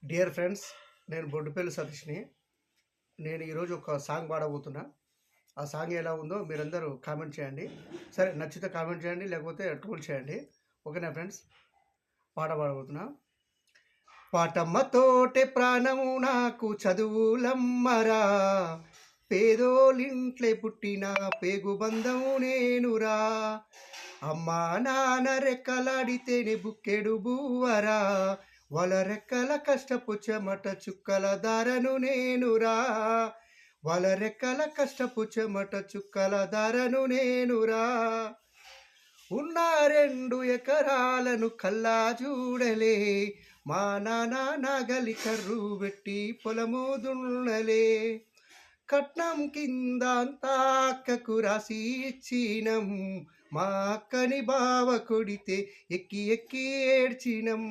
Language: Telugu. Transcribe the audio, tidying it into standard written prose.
డియర్ ఫ్రెండ్స్, నేను బొడ్డుపల్లి సతీష్ని. నేను ఈరోజు ఒక సాంగ్ పాడబోతున్నా. ఆ సాంగ్ ఎలా ఉందో మీరందరూ కామెంట్ చేయండి. సరే, నచ్చితే కామెంట్ చేయండి, లేకపోతే ట్రోల్ చేయండి. ఓకేనా ఫ్రెండ్స్? పాట పాడబోతున్నా. పాటమ్మతోటే ప్రాణము నాకు చదువులమ్మరా, పేదోలింట్లే పుట్టిన పేగు బంధము నేనురా. అమ్మా నాన్న రెక్కలాడితేనే బుక్కెడు బూవరా, వాళ్ళ రెక్కల కష్టపు చెమట చుక్కల దారను నేనురా. వాళ్ళ రెక్కల కష్టపు చెమట చుక్కల దారను నేనురా. ఉన్న 2 ఎకరాలను కల్లా చూడలే, మా నాన్న నాగలి కర్రు పెట్టి పొలము దున్నలే. కట్నం కింద అంతా అక్కకు రాసి ఇచ్చినం, మా అక్కని బావ కొడితే ఎక్కి ఎక్కి ఏడ్చినం.